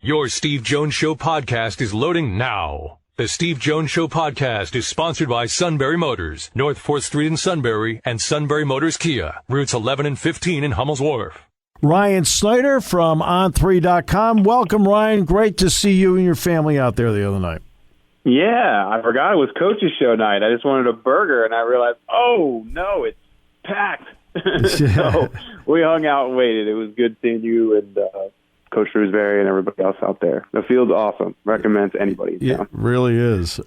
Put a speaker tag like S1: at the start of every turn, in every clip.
S1: Your Steve Jones Show podcast is loading now. The Steve Jones Show podcast is sponsored by Sunbury Motors, North 4th Street in Sunbury, and Sunbury Motors Kia, routes 11 and 15 in Hummel's Wharf.
S2: Ryan Snyder from On3.com. Welcome, Ryan. Great to see you and your family out there the other night.
S3: Yeah, I forgot it was Coach's show night. I just wanted a burger, and I realized, oh, no, it's packed. So we hung out and waited. It was good seeing you and Coach Shrewsbury and everybody else out there. The field's awesome. Recommend to anybody.
S2: It really is.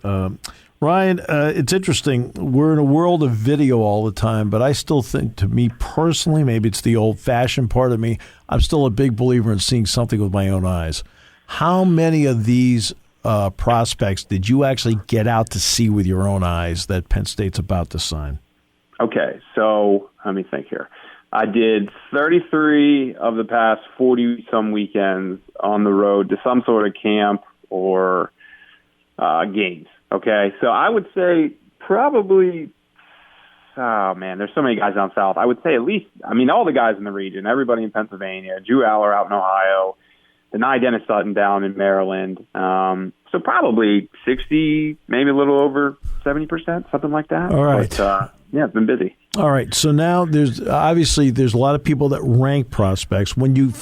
S2: Ryan, it's interesting. We're in a world of video all the time, but I still think, to me personally, maybe it's the old-fashioned part of me, I'm still a big believer in seeing something with my own eyes. How many of these prospects did you actually get out to see with your own eyes that Penn State's about to sign?
S3: Okay, so let me think here. I did 33 of the past 40-some weekends on the road to some sort of camp or games, okay? So I would say probably, oh, man, there's so many guys down south. I would say at least, all the guys in the region, everybody in Pennsylvania, Drew Aller out in Ohio, Denai Dennis Sutton down in Maryland. So probably 60, maybe a little over 70%, something like that.
S2: All right.
S3: But, yeah, it's been busy.
S2: All right. So now there's a lot of people that rank prospects. When you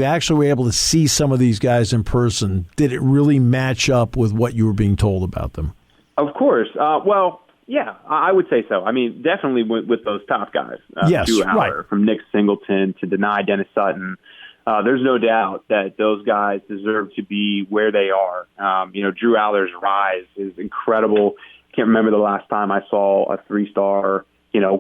S2: actually were able to see some of these guys in person, did it really match up with what you were being told about them?
S3: Of course. Well, yeah, I would say so. Definitely with those top guys.
S2: Yes,
S3: Drew Aller,
S2: right.
S3: From Nick Singleton to Denai Dennis Sutton. There's no doubt that those guys deserve to be where they are. Drew Aller's rise is incredible. Can't remember the last time I saw a 3-star,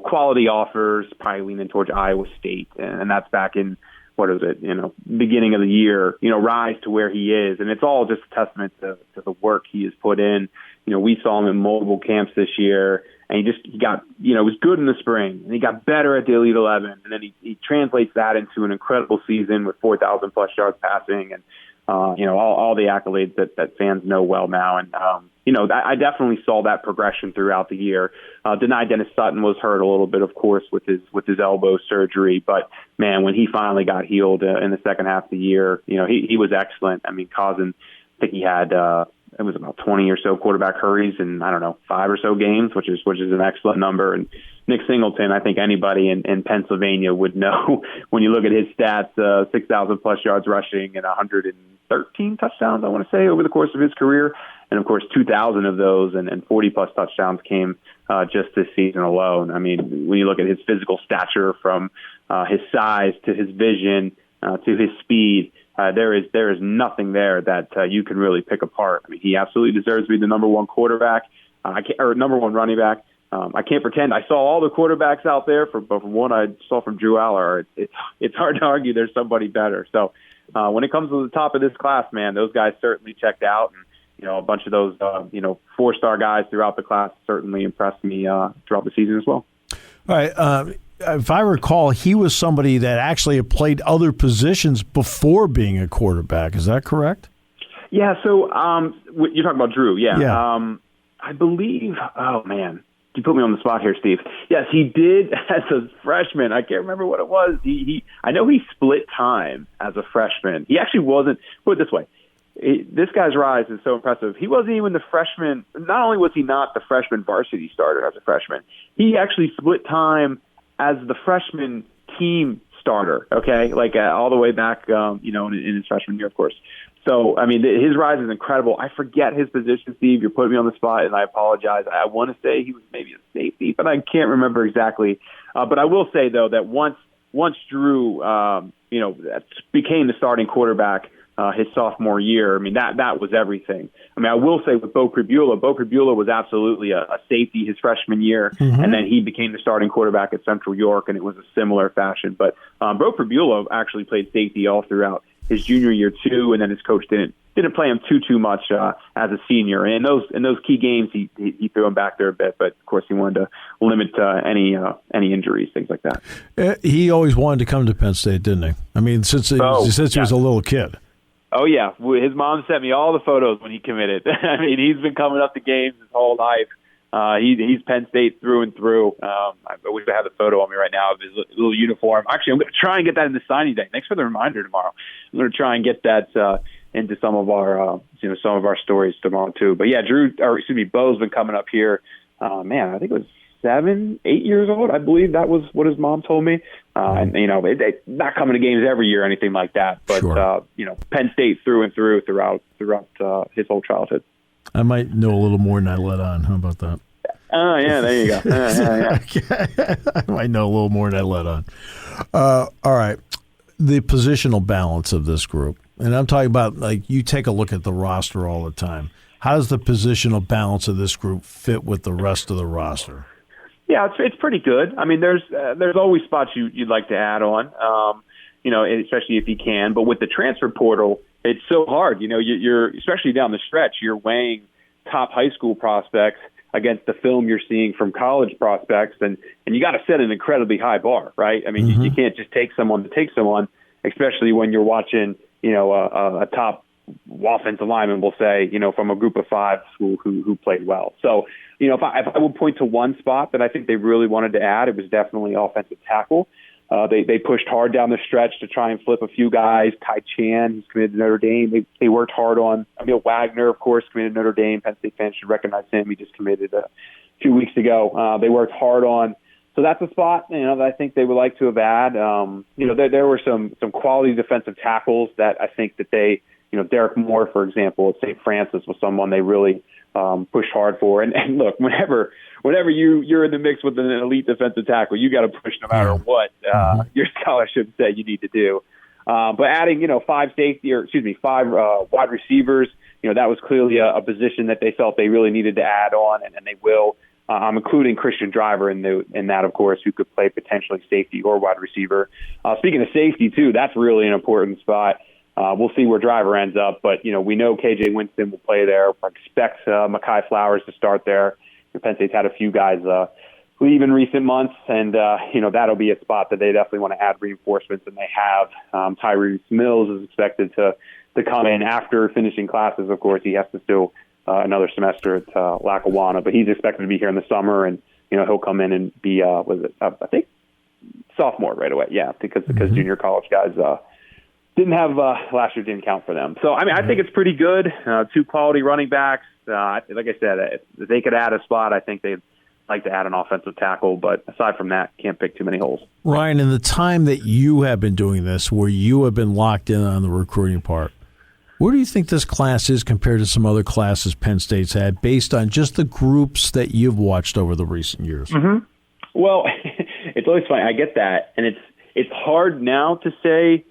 S3: quality offers, probably leaning towards Iowa State. And that's back in, beginning of the year, rise to where he is. And it's all just a testament to the work he has put in. We saw him in multiple camps this year, and he got, was good in the spring, and he got better at the Elite 11. And then he translates that into an incredible season with 4,000 plus yards passing and, all the accolades that fans know well now. And, I definitely saw that progression throughout the year. Denai Dennis Sutton was hurt a little bit, of course, with his elbow surgery. But, man, when he finally got healed in the second half of the year, he was excellent. Causing, I think he had it was about 20 or so quarterback hurries in, 5 or so games, which is an excellent number. And Nick Singleton, I think anybody in Pennsylvania would know when you look at his stats, 6,000 plus yards rushing and 113 touchdowns, I want to say, over the course of his career. And, of course, 2,000 of those and 40-plus touchdowns came just this season alone. When you look at his physical stature from his size to his vision to his speed, there is nothing there that you can really pick apart. He absolutely deserves to be the number one quarterback, or number one running back. I can't pretend I saw all the quarterbacks out there, but from one I saw from Drew Aller, it's hard to argue there's somebody better. So when it comes to the top of this class, man, those guys certainly checked out. And, a bunch of those, 4-star guys throughout the class certainly impressed me throughout the season as well.
S2: All right. If I recall, he was somebody that actually had played other positions before being a quarterback. Is that correct?
S3: Yeah. So you're talking about Drew. Yeah. I believe, oh, man, you put me on the spot here, Steve. Yes, he did as a freshman. I can't remember what it was. I know he split time as a freshman. He actually wasn't, put it this way, this guy's rise is so impressive. He wasn't even the freshman. Not only was he not the freshman varsity starter as a freshman, he actually split time as the freshman team starter, okay? All the way back, in his freshman year, of course. So, his rise is incredible. I forget his position, Steve. You're putting me on the spot, and I apologize. I want to say he was maybe a safety, but I can't remember exactly. But I will say, though, that once Drew, became the starting quarterback his sophomore year, that was everything. I will say with Bo Pribula was absolutely a safety his freshman year, and then he became the starting quarterback at Central York, and it was a similar fashion. But Bo Pribula actually played safety all throughout his junior year too, and then his coach didn't play him too much as a senior. And in those key games, he threw him back there a bit, but of course he wanted to limit any injuries, things like that.
S2: He always wanted to come to Penn State, didn't he? Since he was a little kid.
S3: Oh, yeah. His mom sent me all the photos when he committed. He's been coming up to games his whole life. He's Penn State through and through. I wish I had the photo on me right now of his little uniform. Actually, I'm going to try and get that in the signing day. Thanks for the reminder tomorrow. I'm going to try and get that into some of our stories tomorrow too. But yeah, Bo's been coming up here. Man, I think it was 7, 8 years old. I believe that was what his mom told me. And not coming to games every year or anything like that, but
S2: sure.
S3: Penn State through and throughout his whole childhood.
S2: I might know a little more than I let on. How about that?
S3: Oh, yeah, there you go. Yeah.
S2: I might know a little more than I let on. All right. The positional balance of this group, and I'm talking about, like, you take a look at the roster all the time. How does the positional balance of this group fit with the rest of the roster?
S3: Yeah, it's pretty good. I mean, there's always spots you'd like to add on, especially if you can. But with the transfer portal, it's so hard. You're especially down the stretch, you're weighing top high school prospects against the film you're seeing from college prospects, and you got to set an incredibly high bar, right? I mean, you can't just take someone to take someone, especially when you're watching, a top offensive lineman, we'll say, from a group of 5 who played well. So, if I would point to one spot that I think they really wanted to add, it was definitely offensive tackle. They pushed hard down the stretch to try and flip a few guys. Kai Chan, who's committed to Notre Dame. They worked hard on Emil Wagner, of course, committed to Notre Dame. Penn State fans should recognize him. He just committed a few weeks ago. They worked hard on. So that's a spot, that I think they would like to have had. There were some quality defensive tackles that I think that they, Derek Moore, for example, at St. Francis was someone they really pushed hard for. And look, whenever you're in the mix with an elite defensive tackle, you got to push no matter what your scholarship said you need to do. But adding, 5 wide receivers, that was clearly a position that they felt they really needed to add on, and they will. I'm including Christian Driver in that, of course, who could play potentially safety or wide receiver. Speaking of safety, too, that's really an important spot. We'll see where Driver ends up, but, we know KJ Winston will play there. I expect Mekhi Flowers to start there. Penn State's had a few guys leave in recent months, and, that'll be a spot that they definitely want to add reinforcements, and they have. Tyrese Mills is expected to come in after finishing classes. Of course, he has to still another semester at Lackawanna, but he's expected to be here in the summer, and, he'll come in and be, I think, sophomore right away. Yeah, because junior college guys didn't have last year didn't count for them. So, I mean, I think it's pretty good. 2 quality running backs. Like I said, if they could add a spot, I think they'd like to add an offensive tackle. But aside from that, can't pick too many holes.
S2: Ryan, in the time that you have been doing this, where you have been locked in on the recruiting part, where do you think this class is compared to some other classes Penn State's had, based on just the groups that you've watched over the recent years?
S3: Mm-hmm. Well, it's always funny. I get that, and it's hard now to say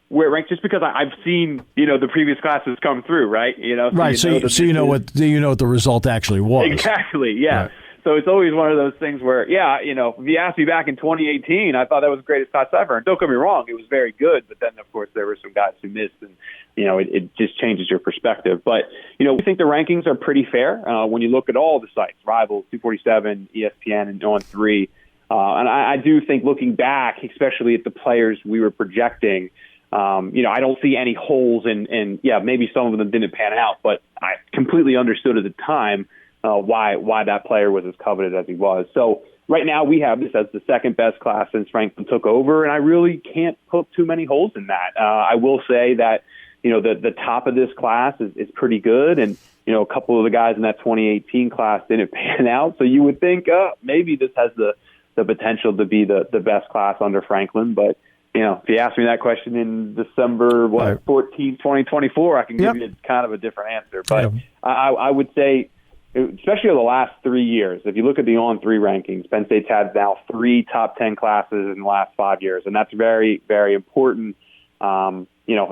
S3: where it ranks, just because I've seen the previous classes come through, right?
S2: Right. So you know what the result actually was.
S3: Exactly. Yeah.
S2: Right.
S3: So it's always one of those things where, if you asked me back in 2018, I thought that was the greatest class ever. And don't get me wrong, it was very good. But then, of course, there were some guys who missed, and it just changes your perspective. But we think the rankings are pretty fair when you look at all the sites: Rivals, 247, ESPN, and On3. And I do think, looking back, especially at the players we were projecting, I don't see any holes in maybe some of them didn't pan out, but I completely understood at the time why that player was as coveted as he was. So right now we have this as the second best class since Franklin took over, and I really can't poke too many holes in that. I will say that, the top of this class is pretty good, and, a couple of the guys in that 2018 class didn't pan out. So you would think maybe this has the potential to be the best class under Franklin, but if you ask me that question in December 14, 2024, I can give you kind of a different answer. But I would say, especially over the last 3 years, if you look at the On3 rankings, Penn State's had now 3 top 10 classes in the last 5 years, and that's very, very important.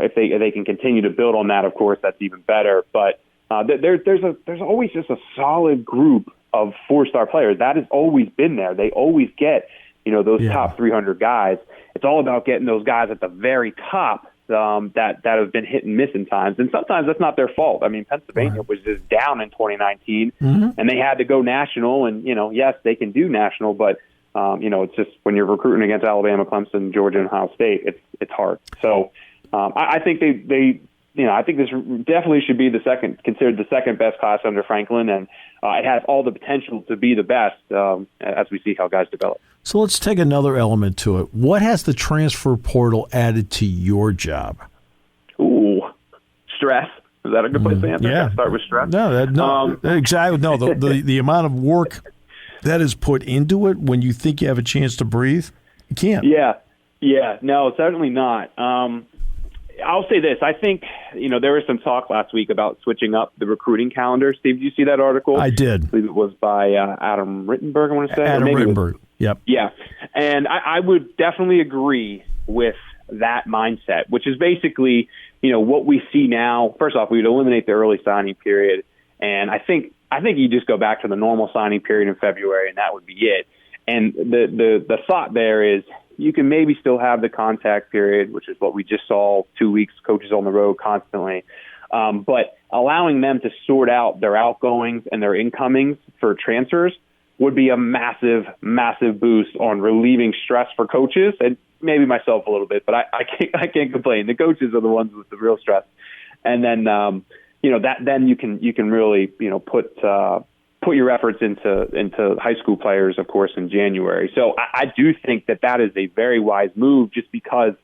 S3: If they can continue to build on that, of course, that's even better. But there's always just a solid group of 4-star players. That has always been there. They always get those top 300 guys. It's all about getting those guys at the very top that have been hit and miss in times. And sometimes that's not their fault. I mean, Pennsylvania was just down in 2019, and they had to go national. And, yes, they can do national, but, it's just when you're recruiting against Alabama, Clemson, Georgia, and Ohio State, it's hard. So I think I think this definitely should be considered the second best class under Franklin, and it has all the potential to be the best as we see how guys develop.
S2: So let's take another element to it. What has the transfer portal added to your job?
S3: Ooh, stress. Is that a good place to answer?
S2: Yeah.
S3: Start with stress.
S2: No, exactly. No, the amount of work that is put into it when you think you have a chance to breathe, you can't.
S3: Yeah. No, certainly not. I'll say this. I think, there was some talk last week about switching up the recruiting calendar. Steve, did you see that article?
S2: I did.
S3: I believe it was by Adam Rittenberg, I want to say.
S2: Adam Rittenberg, yep.
S3: Yeah. And I would definitely agree with that mindset, which is basically, what we see now. First off, we would eliminate the early signing period. And I think you just go back to the normal signing period in February, and that would be it. And the thought there is you can maybe still have the contact period, which is what we just saw, 2 weeks, coaches on the road constantly. But allowing them to sort out their outgoings and their incomings for transfers would be a massive, massive boost on relieving stress for coaches, and maybe myself a little bit, but I can't complain. The coaches are the ones with the real stress. And then, then you can really, put your efforts into high school players, of course, in January. So I do think that is a very wise move, just because,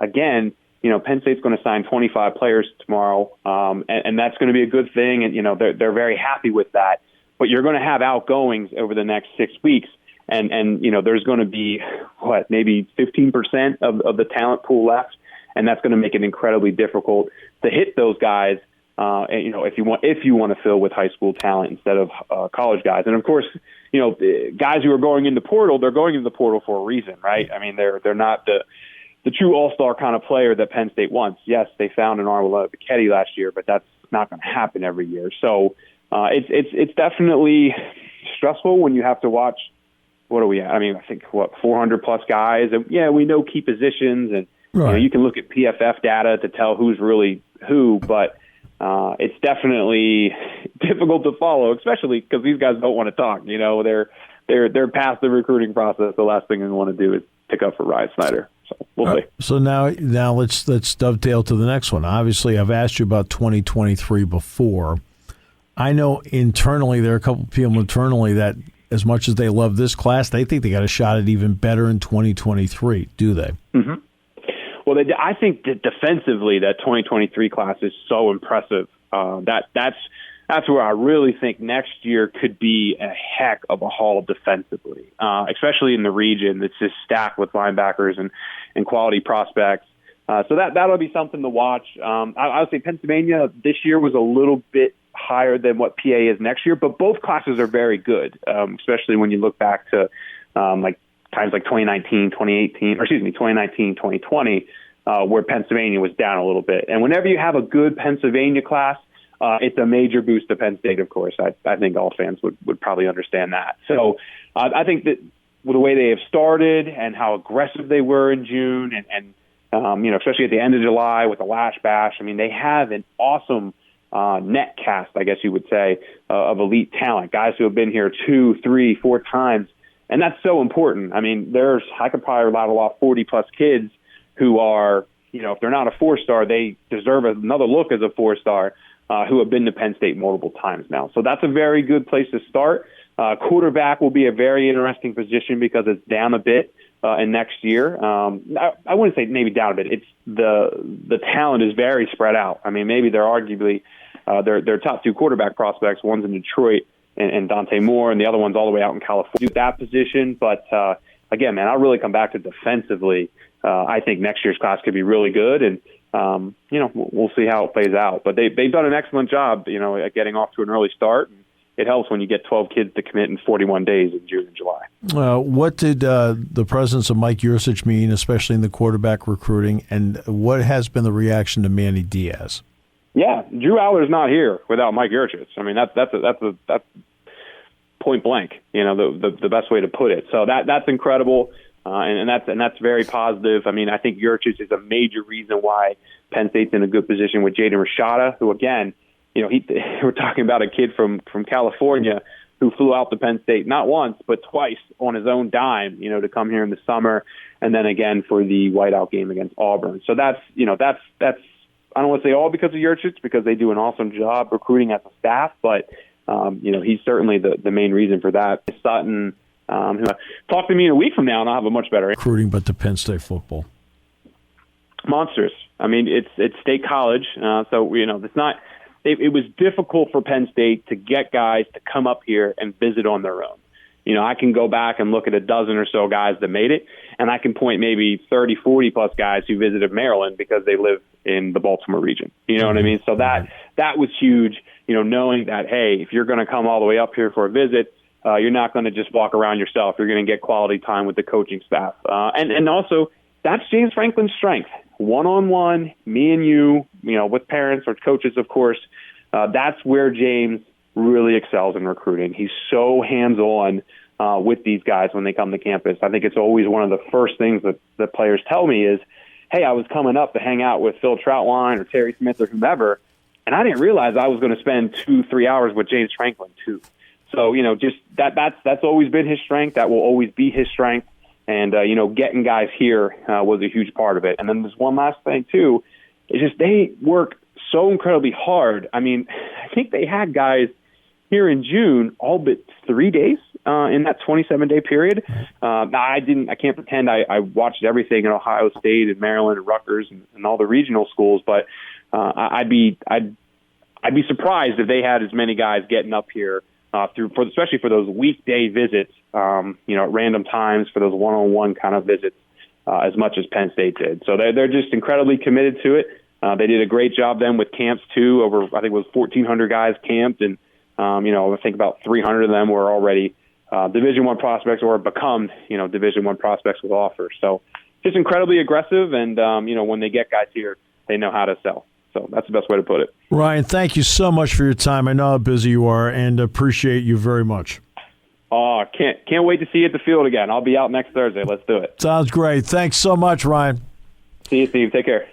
S3: again, Penn State's going to sign 25 players tomorrow, and that's going to be a good thing. And, they're very happy with that. But you're going to have outgoings over the next 6 weeks. And there's going to be, maybe 15% of the talent pool left. And that's going to make it incredibly difficult to hit those guys, if you want to fill with high school talent instead of college guys. And, of course, guys who are going in the portal, they're going into the portal for a reason, right? I mean, they're not the true all-star kind of player that Penn State wants. Yes, they found an Armando Bicchetti last year, but that's not going to happen every year. So it's definitely stressful when you have to watch. What are we at? I mean, I think 400 plus guys. And yeah, we know key positions, and
S2: right.
S3: You can look at PFF data to tell who's really who, but it's definitely difficult to follow, especially because these guys don't want to talk. They're past the recruiting process. The last thing they want to do is pick up for Ryan Snyder. So we'll see.
S2: So now let's dovetail to the next one. Obviously, I've asked you about 2023 before. I know internally there are a couple of people internally that, as much as they love this class, they think they got a shot at even better in 2023. Do they?
S3: Mm-hmm. Well, I think that defensively, that 2023 class is so impressive. That's where I really think next year could be a heck of a haul defensively, especially in the region that's just stacked with linebackers and quality prospects. So that'll be something to watch. I would say Pennsylvania this year was a little bit higher than what PA is next year, but both classes are very good, especially when you look back to times like 2019, 2020, where Pennsylvania was down a little bit. And whenever you have a good Pennsylvania class, it's a major boost to Penn State, of course. I think all fans would probably understand that. So I think that with the way they have started and how aggressive they were in June and especially at the end of July with the Lash Bash, I mean, they have an awesome net cast, I guess you would say, of elite talent, guys who have been here 2, 3, 4 times. And that's so important. I mean, I could probably rattle off 40-plus kids who are, if they're not a 4-star, they deserve another look as a 4-star, who have been to Penn State multiple times now. So that's a very good place to start. Quarterback will be a very interesting position because it's down a bit in next year. I wouldn't say maybe down a bit. It's the talent is very spread out. I mean, maybe they're arguably their top 2 quarterback prospects. One's in Detroit and Dante Moore, and the other one's all the way out in California. That position, but again, man, I'll really come back to defensively. I think next year's class could be really good, and we'll see how it plays out. But they've done an excellent job, at getting off to an early start. It helps when you get 12 kids to commit in 41 days in June and July.
S2: What did the presence of Mike Yurcich mean, especially in the quarterback recruiting, and what has been the reaction to Manny Diaz?
S3: Yeah, Drew Aller's not here without Mike Yurcich. I mean, that's point blank. The best way to put it. So that's incredible, and that's very positive. I mean, I think Yurcich is a major reason why Penn State's in a good position with Jaden Rashada, who again, we're talking about a kid from California who flew out to Penn State not once but twice on his own dime, to come here in the summer, and then again for the whiteout game against Auburn. So that's I don't want to say all because of Yurcich, because they do an awesome job recruiting as a staff, but he's certainly the main reason for that. Sutton, talk to me in a week from now, and I'll have a much better
S2: recruiting, but to Penn State football.
S3: Monsters. I mean, it's State College, so it's not. It was difficult for Penn State to get guys to come up here and visit on their own. I can go back and look at a dozen or so guys that made it, and I can point maybe 30, 40-plus guys who visited Maryland because they live in the Baltimore region. You know what I mean? So that was huge, knowing that, hey, if you're going to come all the way up here for a visit, you're not going to just walk around yourself. You're going to get quality time with the coaching staff. And also, that's James Franklin's strength. One-on-one, me and you, with parents or coaches, of course. That's where James really excels in recruiting. He's so hands-on with these guys when they come to campus. I think it's always one of the first things that players tell me is, hey, I was coming up to hang out with Phil Troutwine or Terry Smith or whomever, and I didn't realize I was going to spend 2-3 hours with James Franklin too. So, just that's always been his strength. That will always be his strength. And, getting guys here was a huge part of it. And then there's one last thing too, is just they work so incredibly hard. I mean, I think they had guys here in June all but 3 days in that 27-day period. I can't pretend I watched everything in Ohio State and Maryland and Rutgers and all the regional schools, but I'd be surprised if they had as many guys getting up here especially for those weekday visits, at random times for those one-on-one kind of visits, as much as Penn State did. So they're just incredibly committed to it. They did a great job then with camps too. Over, I think it was 1,400 guys camped, and I think about 300 of them were already Division I prospects or become Division I prospects with offers. So just incredibly aggressive, and when they get guys here, they know how to sell. So that's the best way to put it.
S2: Ryan, thank you so much for your time. I know how busy you are, and appreciate you very much.
S3: Can't wait to see you at the field again. I'll be out next Thursday. Let's do it.
S2: Sounds great. Thanks so much, Ryan.
S3: See you, Steve. Take care.